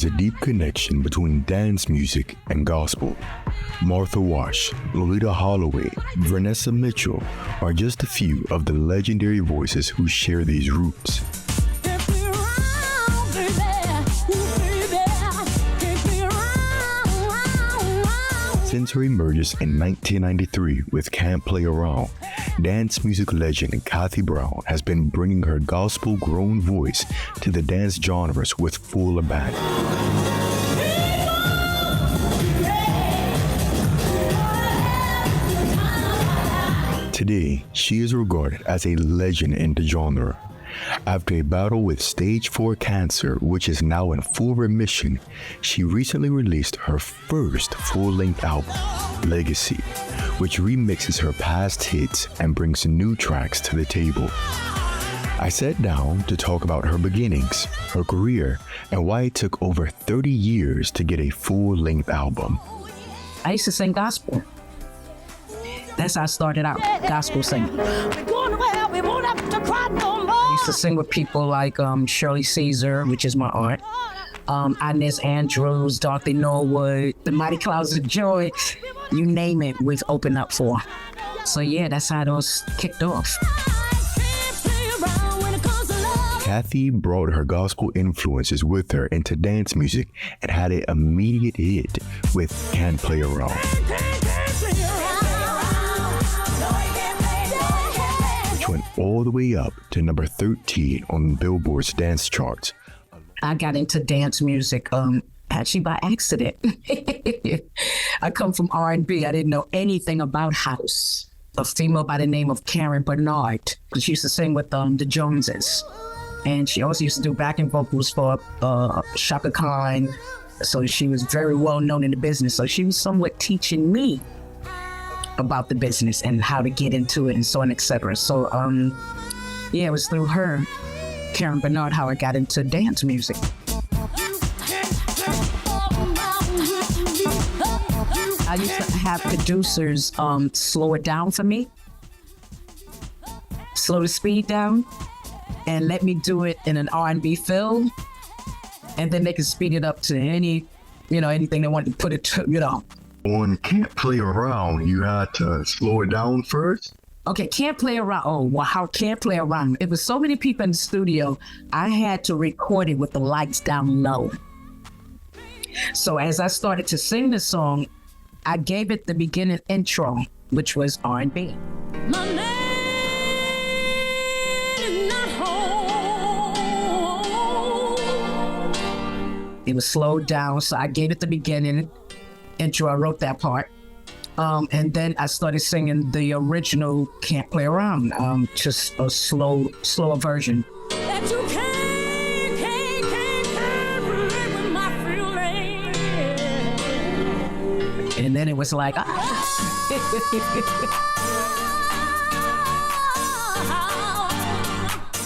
a deep connection between dance music and gospel. Martha Wash, Lolita Holloway, Vanessa Mitchell are just a few of the legendary voices who share these roots. Since her emergence in 1993 with Can't Play Around, dance music legend Kathy Brown has been bringing her gospel-grown voice to the dance genres with full abandon. Today, she is regarded as a legend in the genre. After a battle with stage 4 cancer, which is now in full remission, she recently released her first full-length album, Legacy, which remixes her past hits and brings new tracks to the table. I sat down to talk about her beginnings, her career, and why it took over 30 years to get a full-length album. I used to sing gospel. That's how I started out, gospel singing. I used to sing with people like Shirley Caesar, which is my aunt, Inez Andrews, Dorothy Norwood, the Mighty Clouds of Joy, you name it, we've opened up for. So yeah, that's how those kicked off. Kathy brought her gospel influences with her into dance music and had an immediate hit with Can't Play Around, which went all the way up to number 13 on Billboard's dance charts. I got into dance music actually by accident. I come from R&B. I didn't know anything about house. A female by the name of Karen Bernard, she used to sing with the Joneses. And she also used to do backing vocals for Shaka Khan. So she was very well known in the business. So she was somewhat teaching me about the business and how to get into it and so on, etc. So yeah, it was through her, Karen Bernard, how I got into dance music. I used to have producers slow it down for me, slow the speed down, and let me do it in an R&B feel, and then they could speed it up to anything they wanted to put it to, On Can't Play Around, you had to slow it down first? Okay, Can't Play Around. Oh, well, how Can't Play Around? It was so many people in the studio, I had to record it with the lights down low. So as I started to sing the song, I gave it the beginning intro, which was R&B. My name is not home. It was slowed down, so I gave it the beginning intro. I wrote that part. And then I started singing the original Can't Play Around, just a slower version. That you can't relate with my feelings. And then it was like,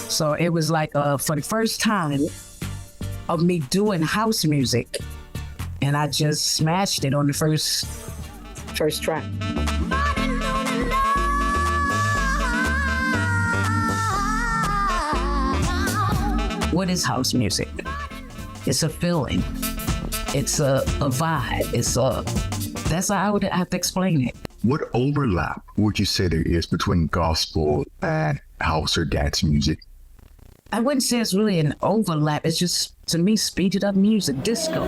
So it was like for the first time of me doing house music, and I just smashed it on the first track. What is house music? It's a feeling. It's a vibe. That's how I would have to explain it. What overlap would you say there is between gospel and house or dance music? I wouldn't say it's really an overlap. It's just, to me, speeded up music, disco.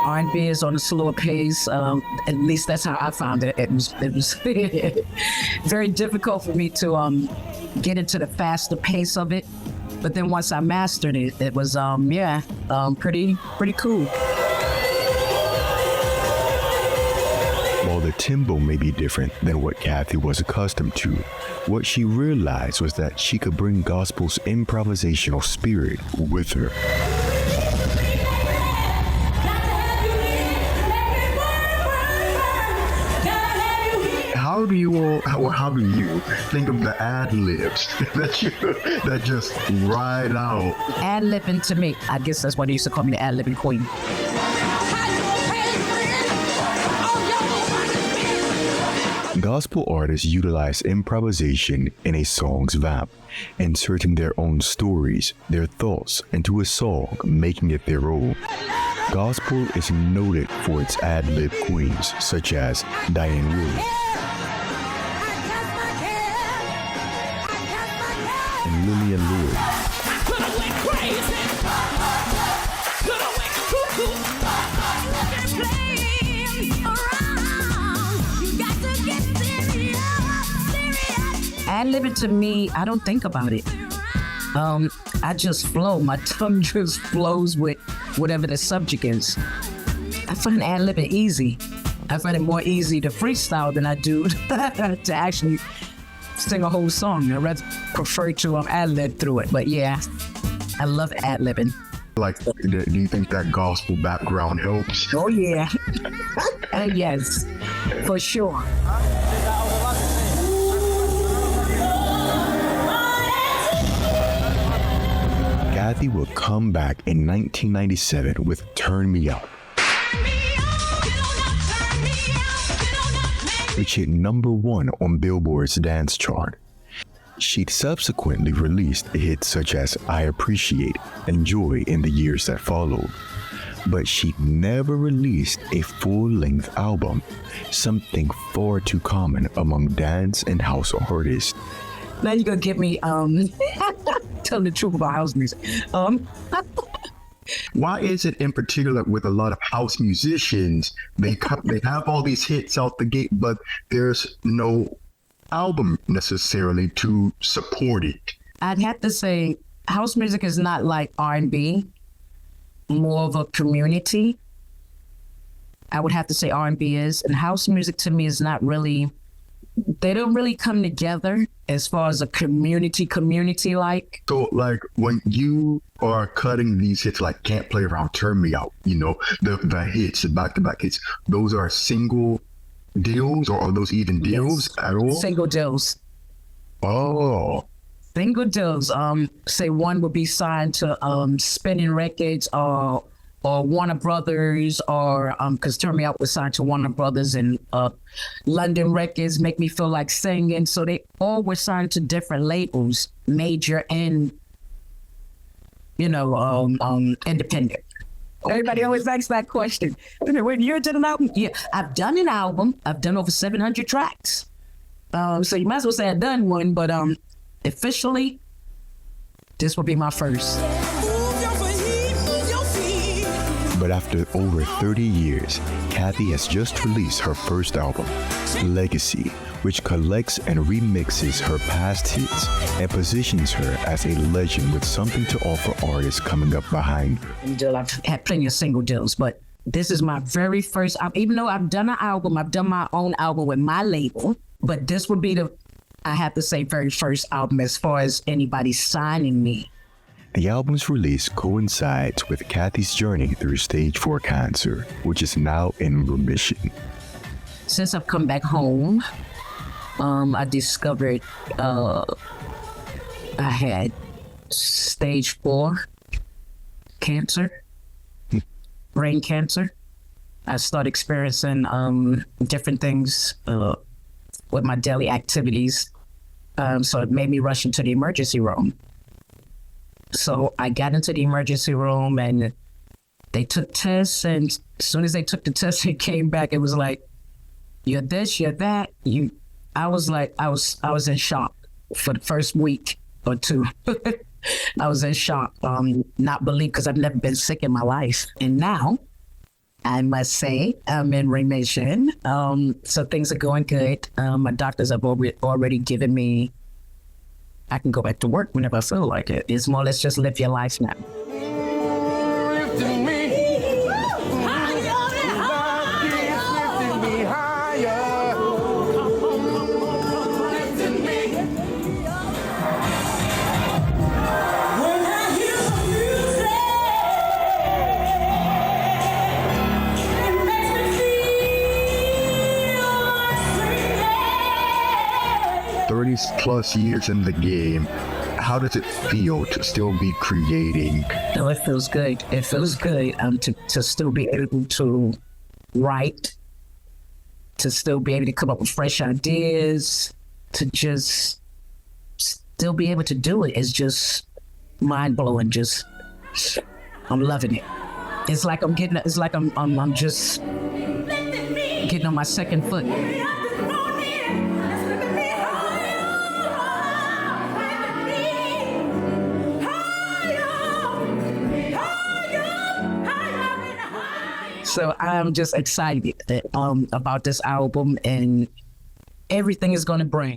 R&B is on a slower pace. At least that's how I found it. It was very difficult for me to get into the faster pace of it. But then once I mastered it, it was pretty cool. While the tempo may be different than what Kathy was accustomed to, what she realized was that she could bring gospel's improvisational spirit with her. How do you think of the ad-libs that just ride out? Ad-libbing to me, I guess that's why they used to call me the ad-libbing queen. Gospel artists utilize improvisation in a song's vibe, inserting their own stories, their thoughts into a song, making it their own. Gospel is noted for its ad-lib queens, such as Diane Williams and Lillian Lewis. Ad-libbing to me, I don't think about it. I just flow. My tongue just flows with whatever the subject is. I find ad-libbing easy. I find it more easy to freestyle than I do to actually sing a whole song. I rather prefer to ad-lib through it. But yeah, I love ad-libbing. Like, do you think that gospel background helps? Oh yeah. Yes, for sure. Kathy will come back in 1997 with Turn Me Out, which hit #1 on Billboard's dance chart. She'd subsequently released hits such as I Appreciate and Joy in the years that followed, but she'd never released a full-length album, something far too common among dance and house artists. Now you're gonna get me telling the truth about house music. Why is it in particular with a lot of house musicians, they have all these hits out the gate, but there's no album necessarily to support it? I'd have to say house music is not like R&B, more of a community. I would have to say R&B is, and house music to me is not really, they don't really come together as far as a community like. So like when you are cutting these hits like Can't Play Around, Turn Me Out, you know, the hits, the back-to-back hits, those are single deals, or are those even deals at all? Single deals. Oh. Single deals. Say one would be signed to Spinning Records or Warner Brothers, or because Turn Me Out was signed to Warner Brothers and London Records, Make Me Feel Like Singing. So they all were signed to different labels, major and, independent. Everybody always asks that question. When you did an album? Yeah, I've done an album. I've done over 700 tracks. So you might as well say I've done one, but officially, this will be my first. But after over 30 years, Kathy has just released her first album, Legacy, which collects and remixes her past hits and positions her as a legend with something to offer artists coming up behind her. I've had plenty of single deals, but this is my very first album. Even though I've done an album, I've done my own album with my label, but this would be I have to say, very first album as far as anybody signing me. The album's release coincides with Kathy's journey through stage 4 cancer, which is now in remission. Since I've come back home, I discovered I had stage 4 cancer, brain cancer. I started experiencing different things with my daily activities. So it made me rush into the emergency room. So I got into the emergency room and they took tests, and as soon as they took the test, it came back. It was like, you're this, you're that. I was in shock for the first week or two. I was in shock, not believe, because I've never been sick in my life. And now, I must say, I'm in remission. So things are going good. My doctors have already given me, I can go back to work whenever I feel like it. It's more or less just live your life now. Lifting me higher, lifting me higher, lifting me. When I hear the music, it makes me feel like 30 plus years in the game, how does it feel to still be creating? No, it feels good. It feels good to still be able to write to still be able to come up with fresh ideas, to just still be able to do it is just mind blowing. Just, I'm loving it. It's like I'm just getting on my second foot. So I'm just excited about this album and everything it's going to bring.